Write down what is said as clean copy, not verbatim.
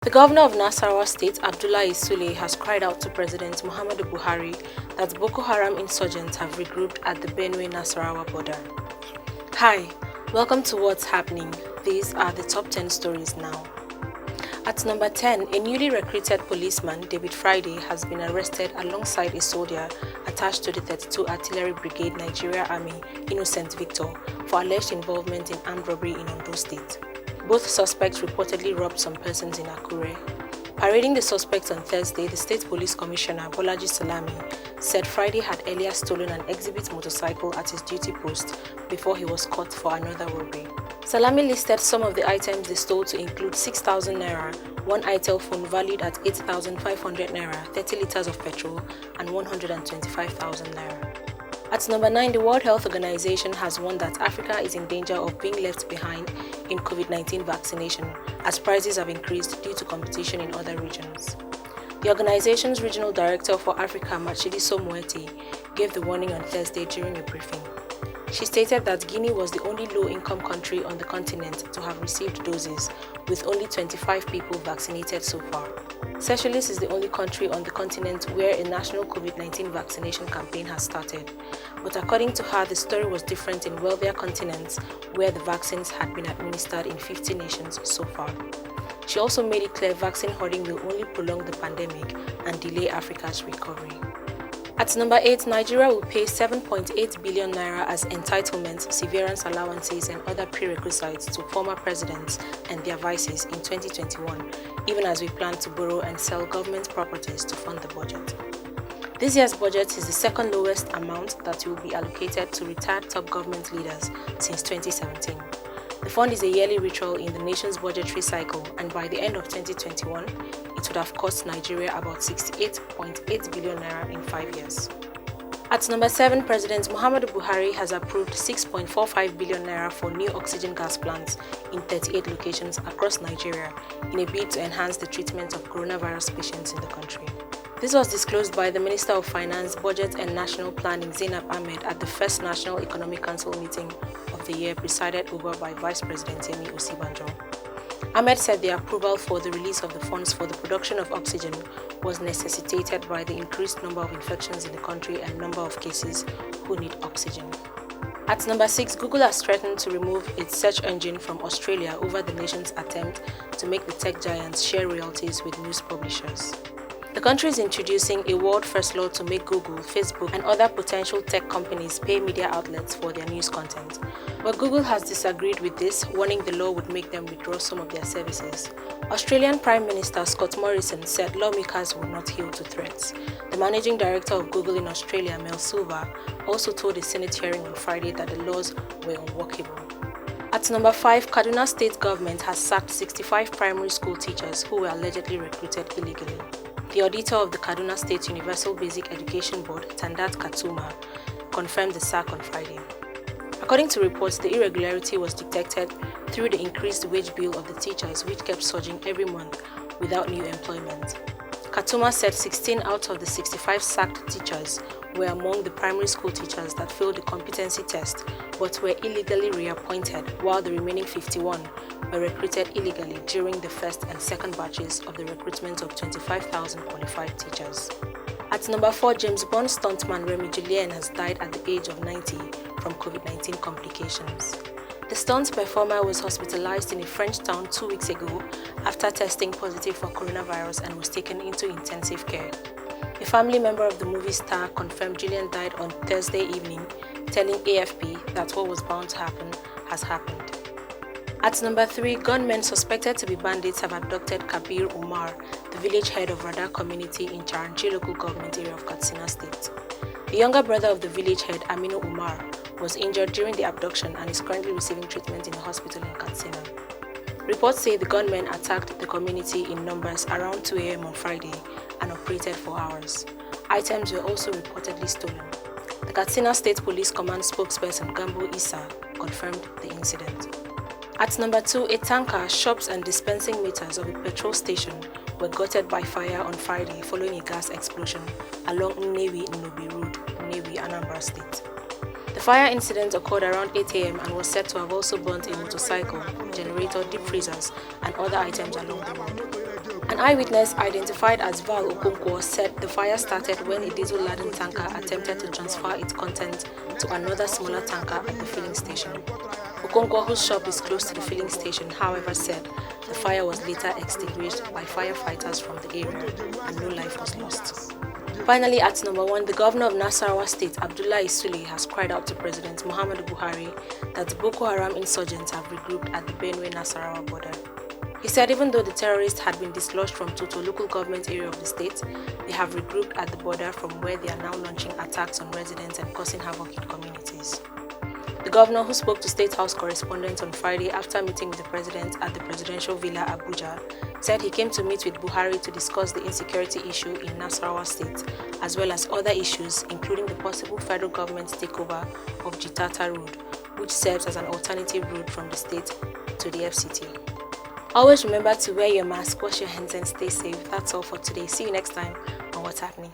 The governor of Nasarawa State, Abdullahi Sule, has cried out to President Muhammadu Buhari that Boko Haram insurgents have regrouped at the Benue-Nasarawa border. Hi, welcome to What's Happening. These are the top 10 stories now. At number 10, a newly recruited policeman, David Friday, has been arrested alongside a soldier attached to the 32 Artillery Brigade Nigeria Army, Innocent Victor, for alleged involvement in armed robbery in Ondo State. Both suspects reportedly robbed some persons in Akure. Parading the suspects on Thursday, the State Police Commissioner Bolaji Salami said Friday had earlier stolen an exhibit motorcycle at his duty post before he was caught for another robbery. Salami listed some of the items they stole to include 6,000 naira, one Itel phone valued at 8,500 naira, 30 liters of petrol, and 125,000 naira. At number 9, the World Health Organization has warned that Africa is in danger of being left behind in COVID-19 vaccination as prices have increased due to competition in other regions. The organization's regional director for Africa, Matshidiso Moeti, gave the warning on Thursday during a briefing. She stated that Guinea was the only low-income country on the continent to have received doses, with only 25 people vaccinated so far. Seychelles is the only country on the continent where a national COVID-19 vaccination campaign has started. But according to her, the story was different in wealthier continents where the vaccines had been administered in 50 nations so far. She also made it clear vaccine hoarding will only prolong the pandemic and delay Africa's recovery. At number 8, Nigeria will pay 7.8 billion naira as entitlements, severance allowances, and other prerequisites to former presidents and their vices in 2021, even as we plan to borrow and sell government properties to fund the budget. This year's budget is the second lowest amount that will be allocated to retired top government leaders since 2017. The fund is a yearly ritual in the nation's budgetary cycle, and by the end of 2021, it would have cost Nigeria about 68.8 billion naira in 5 years. At number 7, President Muhammadu Buhari has approved 6.45 billion naira for new oxygen gas plants in 38 locations across Nigeria in a bid to enhance the treatment of coronavirus patients in the country. This was disclosed by the Minister of Finance, Budget and National Planning, Zainab Ahmed, at the first National Economic Council meeting of the year presided over by Vice President Yemi Osibanjo. Ahmed said the approval for the release of the funds for the production of oxygen was necessitated by the increased number of infections in the country and number of cases who need oxygen. At number 6, Google has threatened to remove its search engine from Australia over the nation's attempt to make the tech giants share royalties with news publishers. The country is introducing a world-first law to make Google, Facebook, and other potential tech companies pay media outlets for their news content. But Google has disagreed with this, warning the law would make them withdraw some of their services. Australian Prime Minister Scott Morrison said lawmakers will not heal to threats. The managing director of Google in Australia, Mel Silver, also told a Senate hearing on Friday that the laws were unworkable. At number 5, Kaduna State government has sacked 65 primary school teachers who were allegedly recruited illegally. The auditor of the Kaduna State Universal Basic Education Board, Tandat Katuma, confirmed the sack on Friday. According to reports, the irregularity was detected through the increased wage bill of the teachers, which kept surging every month without new employment. Katuma said 16 out of the 65 sacked teachers were among the primary school teachers that failed the competency test but were illegally reappointed, while the remaining 51 were recruited illegally during the first and second batches of the recruitment of 25,000 qualified teachers. At number 4, James Bond stuntman Remy Julien has died at the age of 90 from COVID-19 complications. The stunt performer was hospitalized in a French town 2 weeks ago after testing positive for coronavirus and was taken into intensive care. A family member of the movie star confirmed Julien died on Thursday evening, telling AFP that what was bound to happen has happened. At number 3, gunmen suspected to be bandits have abducted Kabir Umar, the village head of Radar community in Charanchi local government area of Katsina State. The younger brother of the village head, Aminu Umar, was injured during the abduction and is currently receiving treatment in a hospital in Katsina. Reports say the gunmen attacked the community in numbers around 2 a.m. on Friday and operated for hours. Items were also reportedly stolen. The Katsina State Police Command spokesperson Gambo Issa confirmed the incident. At number 2, a tanker, shops and dispensing meters of a petrol station were gutted by fire on Friday following a gas explosion along Nnewi-Nnobi Road, Nnewi, Anambra State. The fire incident occurred around 8 a.m. and was said to have also burnt a motorcycle, generator, deep freezers, and other items along the road. eyewitness identified as Val Okonkwo said the fire started when a diesel-laden tanker attempted to transfer its content to another smaller tanker at the filling station. Okonkwo, whose shop is close to the filling station, however, said the fire was later extinguished by firefighters from the area and no life was lost. Finally, at number 1, the governor of Nasarawa State, Abdullahi Sule, has cried out to President Muhammadu Buhari that Boko Haram insurgents have regrouped at the Benue-Nasarawa border. He said even though the terrorists had been dislodged from Toto local government area of the state, they have regrouped at the border from where they are now launching attacks on residents and causing havoc in communities. The governor, who spoke to State House correspondents on Friday after meeting with the president at the presidential villa Abuja, said he came to meet with Buhari to discuss the insecurity issue in Nasarawa State, as well as other issues, including the possible federal government's takeover of Jitata Road, which serves as an alternative route from the state to the FCT. Always remember to wear your mask, wash your hands, and stay safe. That's all for today. See you next time on What's Happening.